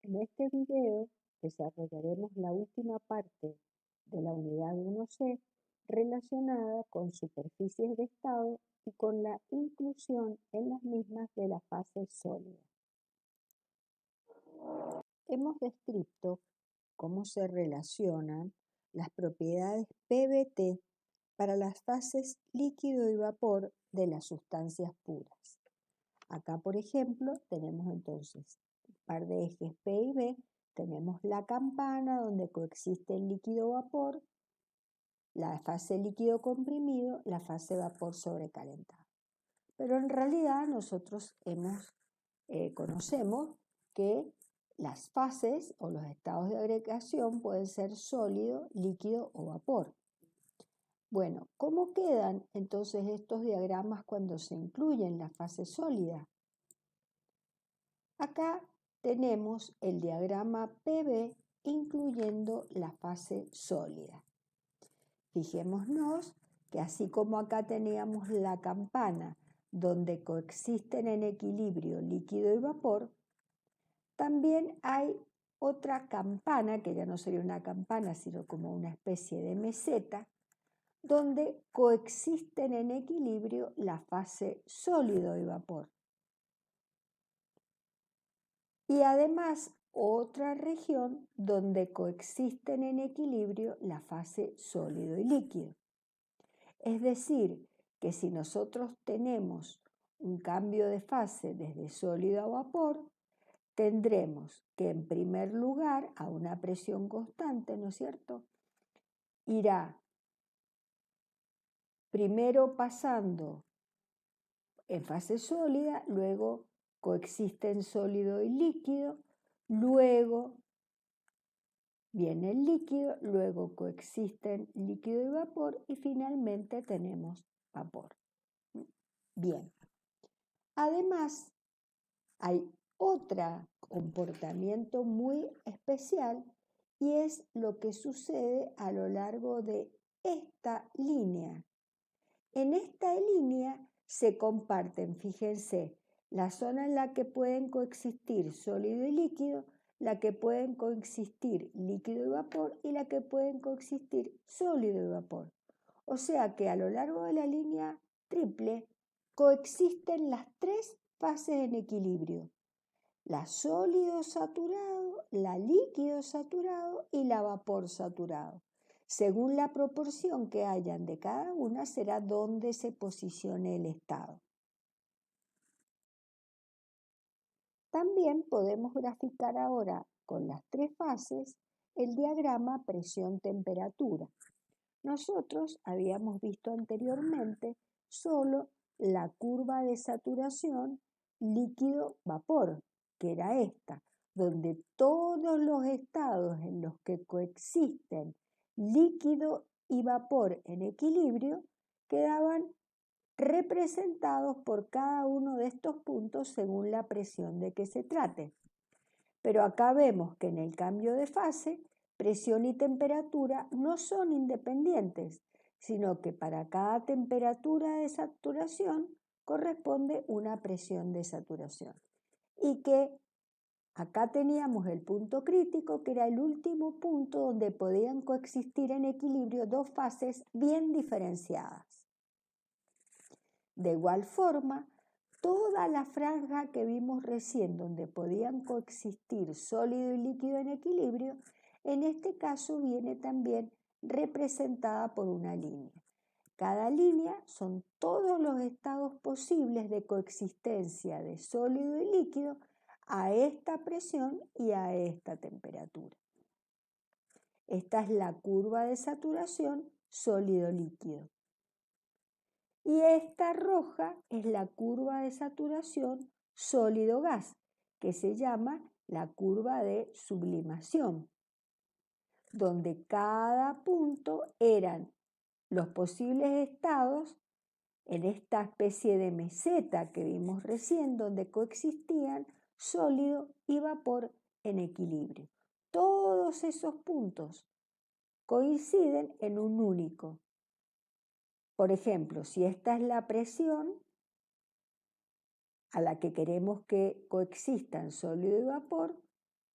En este video desarrollaremos la última parte de la unidad 1C relacionada con superficies de estado y con la inclusión en las mismas de la fase sólida. Hemos descrito cómo se relacionan las propiedades PBT para las fases líquido y vapor de las sustancias puras. Acá, por ejemplo, tenemos entonces un par de ejes P y B. Tenemos la campana donde coexiste el líquido-vapor, la fase líquido comprimido, la fase vapor sobrecalentado. Pero en realidad nosotros conocemos que las fases o los estados de agregación pueden ser sólido, líquido o vapor. Bueno, ¿cómo quedan entonces estos diagramas cuando se incluyen la fase sólida? Acá tenemos el diagrama PB incluyendo la fase sólida. Fijémonos que así como acá teníamos la campana donde coexisten en equilibrio líquido y vapor, también hay otra campana, que ya no sería una campana, sino como una especie de meseta, donde coexisten en equilibrio la fase sólido y vapor. Y además otra región donde coexisten en equilibrio la fase sólido y líquido. Es decir, que si nosotros tenemos un cambio de fase desde sólido a vapor, tendremos que en primer lugar, a una presión constante, ¿no es cierto?, irá primero pasando en fase sólida, luego coexisten sólido y líquido, luego viene el líquido, luego coexisten líquido y vapor y finalmente tenemos vapor. Bien. Además, hay otro comportamiento muy especial y es lo que sucede a lo largo de esta línea. En esta línea se comparten, fíjense, la zona en la que pueden coexistir sólido y líquido, la que pueden coexistir líquido y vapor y la que pueden coexistir sólido y vapor. O sea que a lo largo de la línea triple coexisten las tres fases en equilibrio: la sólido saturado, la líquido saturado y la vapor saturado. Según la proporción que hayan de cada una, será donde se posicione el estado. También podemos graficar ahora con las tres fases el diagrama presión-temperatura. Nosotros habíamos visto anteriormente solo la curva de saturación líquido-vapor, que era esta, donde todos los estados en los que coexisten líquido y vapor en equilibrio quedaban representados por cada uno de estos puntos según la presión de que se trate. Pero acá vemos que en el cambio de fase, presión y temperatura no son independientes, sino que para cada temperatura de saturación corresponde una presión de saturación. Y que acá teníamos el punto crítico, que era el último punto donde podían coexistir en equilibrio dos fases bien diferenciadas. De igual forma, toda la franja que vimos recién donde podían coexistir sólido y líquido en equilibrio, en este caso viene también representada por una línea. Cada línea son todos los estados posibles de coexistencia de sólido y líquido a esta presión y a esta temperatura. Esta es la curva de saturación sólido-líquido. Y esta roja es la curva de saturación sólido-gas, que se llama la curva de sublimación, donde cada punto eran los posibles estados en esta especie de meseta que vimos recién, donde coexistían sólido y vapor en equilibrio. Todos esos puntos coinciden en un único. Por ejemplo, si esta es la presión a la que queremos que coexistan sólido y vapor,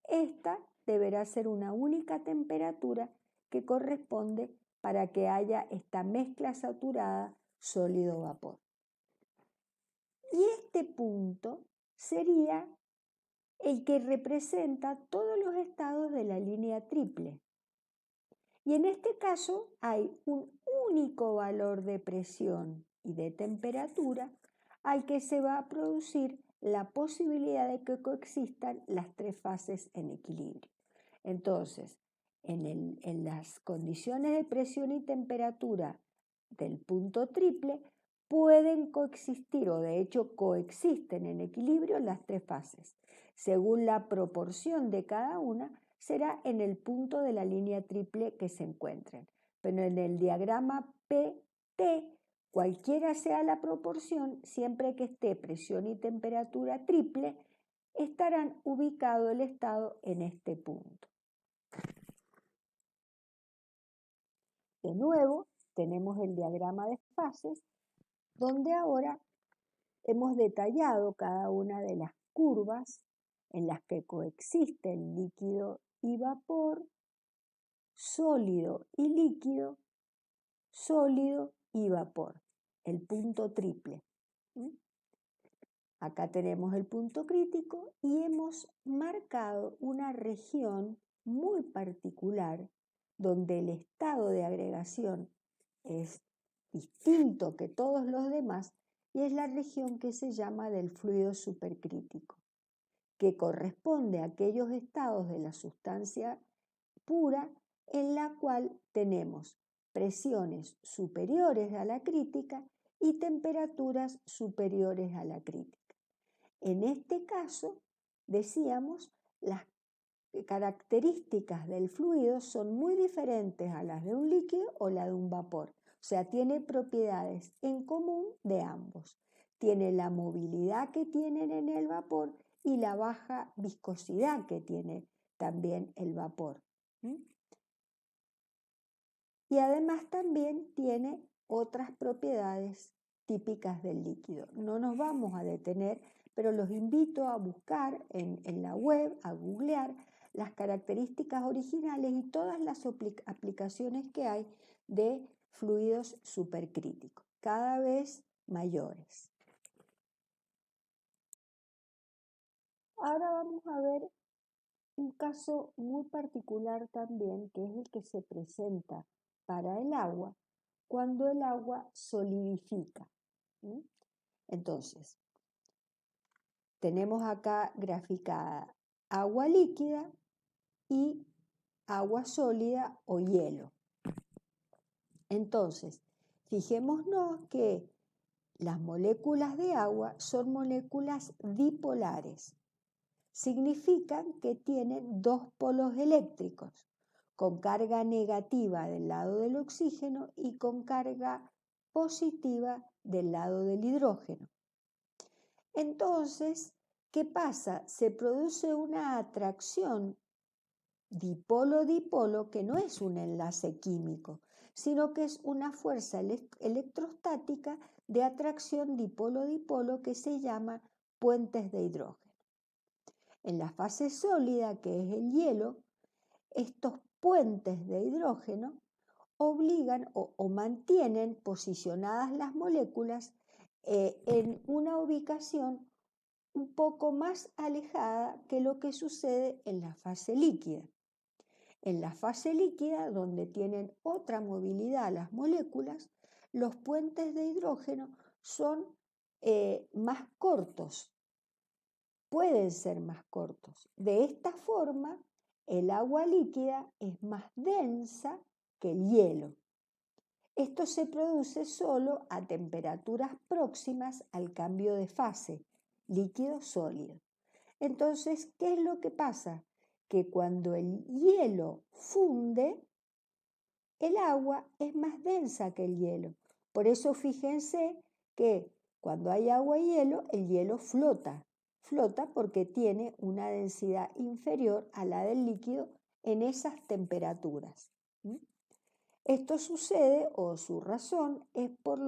Esta deberá ser una única temperatura que corresponde para que haya esta mezcla saturada sólido-vapor. Y este punto sería el que representa todos los estados de la línea triple. Y en este caso hay un único valor de presión y de temperatura al que se va a producir la posibilidad de que coexistan las tres fases en equilibrio. Entonces, en las condiciones de presión y temperatura del punto triple, pueden coexistir, o de hecho coexisten en equilibrio las tres fases. Según la proporción de cada una, será en el punto de la línea triple que se encuentren. Pero en el diagrama PT, cualquiera sea la proporción, siempre que esté presión y temperatura triple, estarán ubicado el estado en este punto. De nuevo, tenemos el diagrama de fases, donde ahora hemos detallado cada una de las curvas en las que coexisten líquido y vapor, sólido y líquido, sólido y vapor, el punto triple. Acá tenemos el punto crítico y hemos marcado una región muy particular donde el estado de agregación es distinto que todos los demás y es la región que se llama del fluido supercrítico, que corresponde a aquellos estados de la sustancia pura en la cual tenemos presiones superiores a la crítica y temperaturas superiores a la crítica. En este caso, decíamos, las características del fluido son muy diferentes a las de un líquido o la de un vapor. O sea, tiene propiedades en común de ambos. Tiene la movilidad que tienen en el vapor y la baja viscosidad que tiene también el vapor. Y además también tiene otras propiedades típicas del líquido. No nos vamos a detener, pero los invito a buscar en la web, a googlear las características originales y todas las aplicaciones que hay de fluidos supercríticos, cada vez mayores. Ahora vamos a ver un caso muy particular también, que es el que se presenta para el agua cuando el agua solidifica. Entonces, tenemos acá graficada agua líquida y agua sólida o hielo. Entonces, fijémonos que las moléculas de agua son moléculas dipolares. Significan que tienen dos polos eléctricos, con carga negativa del lado del oxígeno y con carga positiva del lado del hidrógeno. Entonces, ¿qué pasa? Se produce una atracción dipolo-dipolo que no es un enlace químico, sino que es una fuerza electrostática de atracción dipolo-dipolo que se llama puentes de hidrógeno. En la fase sólida, que es el hielo, estos puentes de hidrógeno obligan o mantienen posicionadas las moléculas en una ubicación un poco más alejada que lo que sucede en la fase líquida. En la fase líquida, donde tienen otra movilidad las moléculas, los puentes de hidrógeno son más cortos, pueden ser más cortos. De esta forma, el agua líquida es más densa que el hielo. Esto se produce solo a temperaturas próximas al cambio de fase, líquido-sólido. Entonces, ¿qué es lo que pasa? Que cuando el hielo funde, el agua es más densa que el hielo. Por eso fíjense que cuando hay agua y hielo, el hielo flota. Flota porque tiene una densidad inferior a la del líquido en esas temperaturas. Esto sucede, o su razón, es por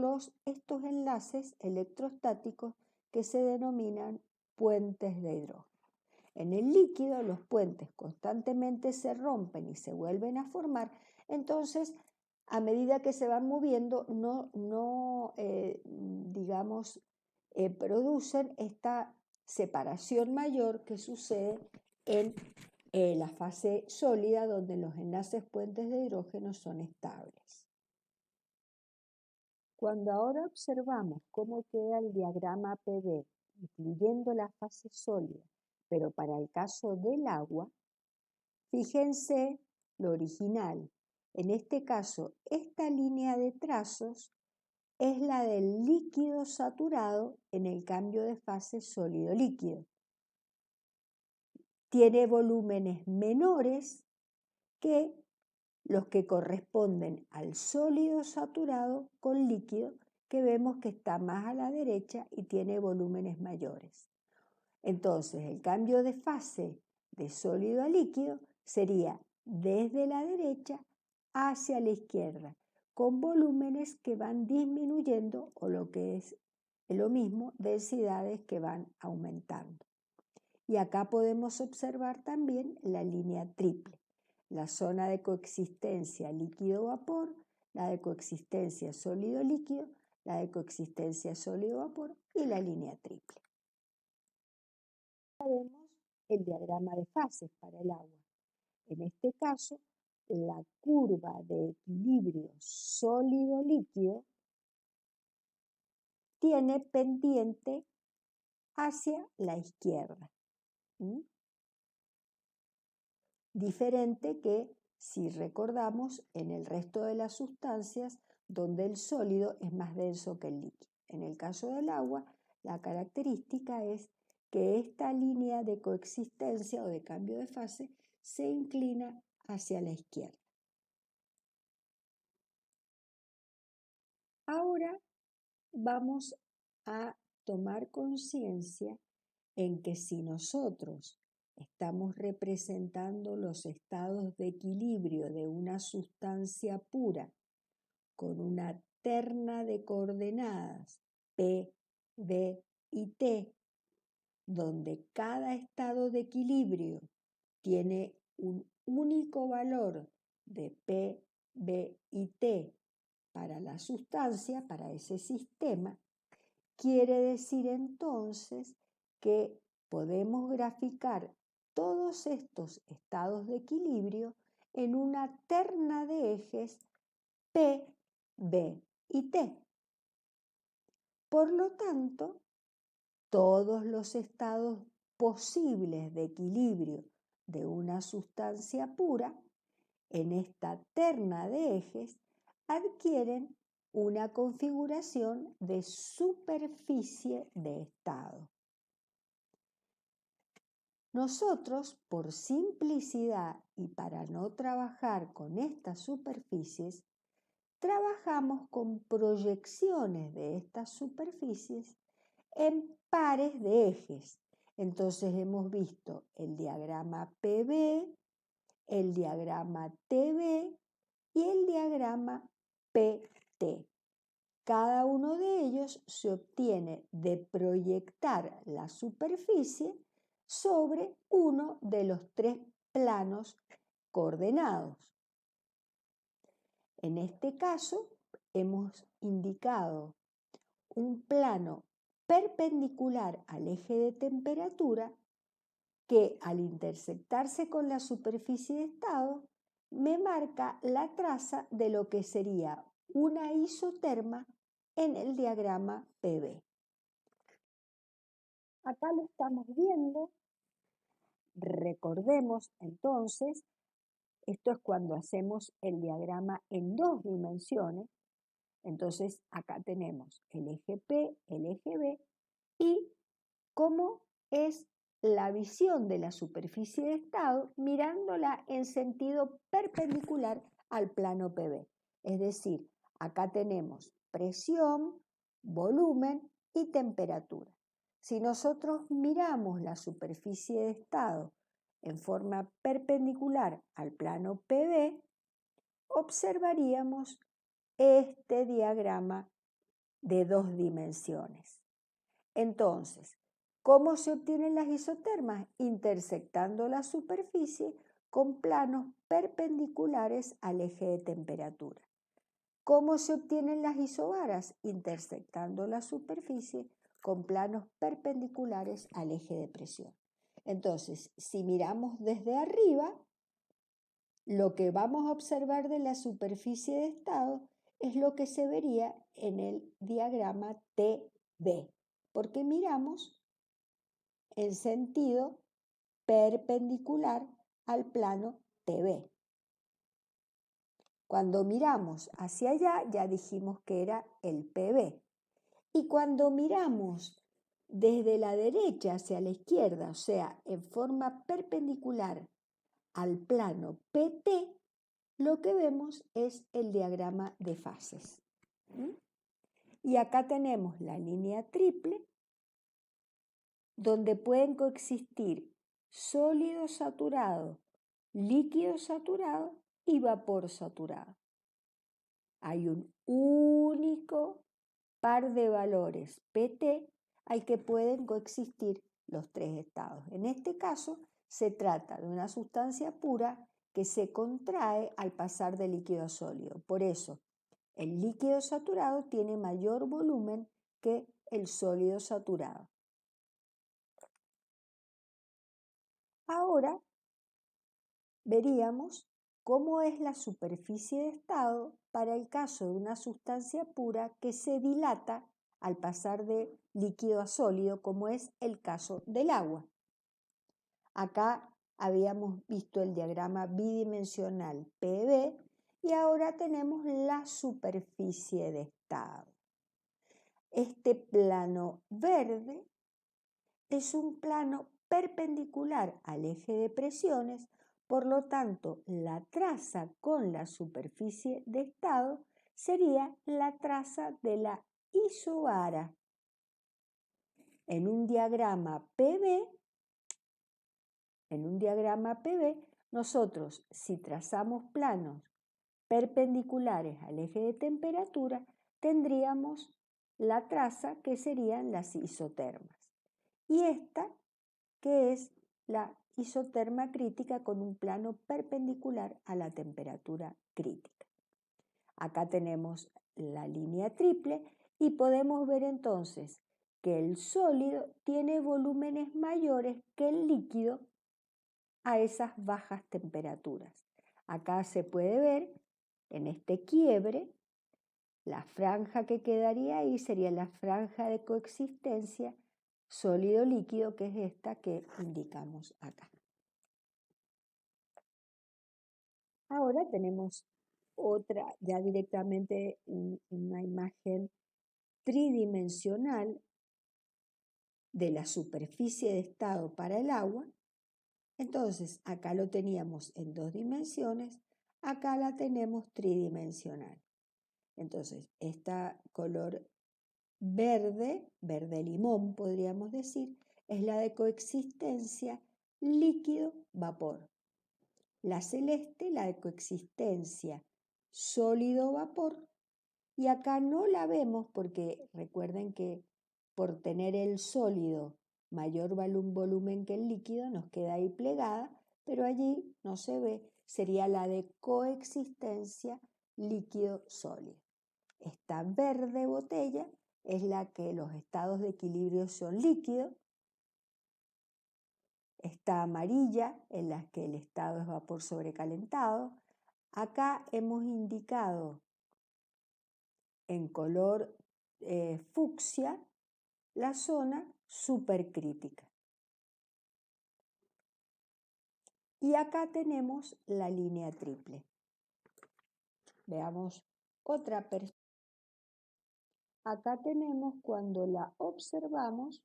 estos enlaces electrostáticos que se denominan puentes de hidrógeno. En el líquido los puentes constantemente se rompen y se vuelven a formar, entonces a medida que se van moviendo producen esta separación mayor que sucede en la fase sólida, donde los enlaces puentes de hidrógeno son estables. Cuando ahora observamos cómo queda el diagrama PV, incluyendo la fase sólida, pero para el caso del agua, fíjense lo original. En este caso, esta línea de trazos es la del líquido saturado en el cambio de fase sólido-líquido. Tiene volúmenes menores que los que corresponden al sólido saturado con líquido, que vemos que está más a la derecha y tiene volúmenes mayores. Entonces, el cambio de fase de sólido a líquido sería desde la derecha hacia la izquierda, con volúmenes que van disminuyendo, o lo que es lo mismo, densidades que van aumentando. Y acá podemos observar también la línea triple, la zona de coexistencia líquido-vapor, la de coexistencia sólido-líquido, la de coexistencia sólido-vapor y la línea triple. Ahora vemos el diagrama de fases para el agua. En este caso, la curva de equilibrio sólido-líquido tiene pendiente hacia la izquierda. Diferente que, si recordamos, en el resto de las sustancias donde el sólido es más denso que el líquido. En el caso del agua, la característica es que esta línea de coexistencia o de cambio de fase se inclina hacia la izquierda. Ahora vamos a tomar conciencia en que si nosotros estamos representando los estados de equilibrio de una sustancia pura con una terna de coordenadas P, B y T, donde cada estado de equilibrio tiene un único valor de P, B y T para la sustancia, para ese sistema, quiere decir entonces que podemos graficar todos estos estados de equilibrio en una terna de ejes P, B y T. Por lo tanto, todos los estados posibles de equilibrio de una sustancia pura en esta terna de ejes adquieren una configuración de superficie de estado. Nosotros, por simplicidad y para no trabajar con estas superficies, trabajamos con proyecciones de estas superficies en pares de ejes. Entonces hemos visto el diagrama PB, el diagrama TB y el diagrama PT. Cada uno de ellos se obtiene de proyectar la superficie sobre uno de los tres planos coordenados. En este caso, hemos indicado un plano perpendicular al eje de temperatura que, al intersectarse con la superficie de estado, me marca la traza de lo que sería una isoterma en el diagrama PB. Acá lo estamos viendo. Recordemos entonces, esto es cuando hacemos el diagrama en dos dimensiones. Entonces acá tenemos el eje P, el eje B y cómo es la visión de la superficie de estado mirándola en sentido perpendicular al plano PB. Es decir, acá tenemos presión, volumen y temperatura. Si nosotros miramos la superficie de estado en forma perpendicular al plano PB, observaríamos este diagrama de dos dimensiones. Entonces, ¿Cómo se obtienen las isotermas? Intersectando la superficie con planos perpendiculares al eje de temperatura. ¿Cómo se obtienen las isobaras? Intersectando la superficie con planos perpendiculares al eje de presión. Entonces, si miramos desde arriba, lo que vamos a observar de la superficie de estado es lo que se vería en el diagrama TB, porque miramos en sentido perpendicular al plano TB. Cuando miramos hacia allá, ya dijimos que era el PB. Y cuando miramos desde la derecha hacia la izquierda, o sea, en forma perpendicular al plano PT, lo que vemos es el diagrama de fases. Y acá tenemos la línea triple, donde pueden coexistir sólido saturado, líquido saturado y vapor saturado. Hay un único par de valores PT al que pueden coexistir los tres estados. En este caso, se trata de una sustancia pura que se contrae al pasar de líquido a sólido. Por eso, el líquido saturado tiene mayor volumen que el sólido saturado. Ahora veríamos cómo es la superficie de estado para el caso de una sustancia pura que se dilata al pasar de líquido a sólido, como es el caso del agua. Acá habíamos visto el diagrama bidimensional PV y ahora tenemos la superficie de estado. Este plano verde es un plano perpendicular al eje de presiones, por lo tanto, la traza con la superficie de estado sería la traza de la isobara. En un diagrama PV, nosotros si trazamos planos perpendiculares al eje de temperatura, tendríamos la traza que serían las isotermas. Y esta, que es la isoterma crítica con un plano perpendicular a la temperatura crítica. Acá tenemos la línea triple y podemos ver entonces que el sólido tiene volúmenes mayores que el líquido a esas bajas temperaturas. Acá se puede ver en este quiebre, la franja que quedaría ahí sería la franja de coexistencia sólido-líquido, que es esta que indicamos acá. Ahora tenemos otra, ya directamente una imagen tridimensional de la superficie de estado para el agua. Entonces, acá lo teníamos en 2 dimensiones, acá la tenemos tridimensional. Entonces, esta color verde, verde limón podríamos decir, es la de coexistencia líquido-vapor. La celeste, la de coexistencia sólido-vapor, y acá no la vemos porque recuerden que por tener el sólido mayor volumen que el líquido nos queda ahí plegada, pero allí no se ve, sería la de coexistencia líquido-sólido. Esta verde botella es la que los estados de equilibrio son líquidos. Esta amarilla en la que el estado es vapor sobrecalentado. Acá hemos indicado en color fucsia la zona supercrítica. Y acá tenemos la línea triple. Veamos otra perspectiva. Acá tenemos cuando la observamos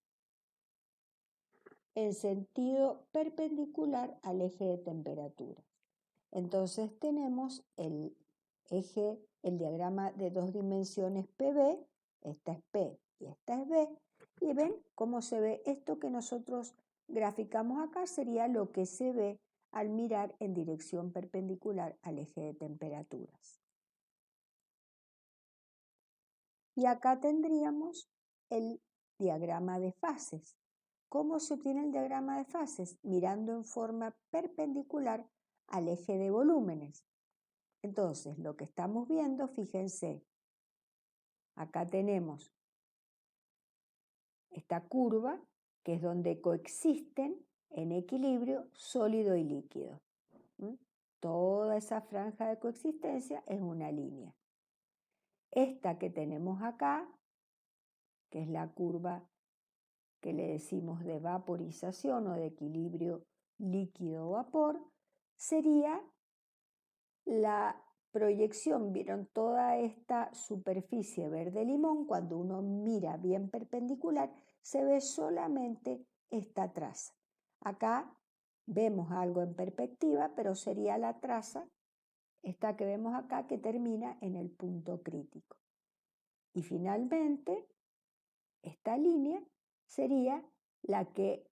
en sentido perpendicular al eje de temperatura. Entonces tenemos el eje, el diagrama de 2 dimensiones PB, esta es P y esta es B, y ven cómo se ve esto que nosotros graficamos acá, sería lo que se ve al mirar en dirección perpendicular al eje de temperaturas. Y acá tendríamos el diagrama de fases. ¿Cómo se obtiene el diagrama de fases? Mirando en forma perpendicular al eje de volúmenes. Entonces, lo que estamos viendo, fíjense, acá tenemos esta curva, que es donde coexisten en equilibrio sólido y líquido. Toda esa franja de coexistencia es una línea. Esta que tenemos acá, que es la curva que le decimos de vaporización o de equilibrio líquido-vapor, sería la proyección. ¿Vieron toda esta superficie verde limón? Cuando uno mira bien perpendicular, se ve solamente esta traza. Acá vemos algo en perspectiva, pero sería la traza, esta que vemos acá, que termina en el punto crítico. Y finalmente, esta línea sería la que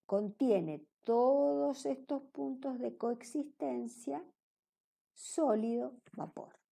contiene todos estos puntos de coexistencia sólido-vapor.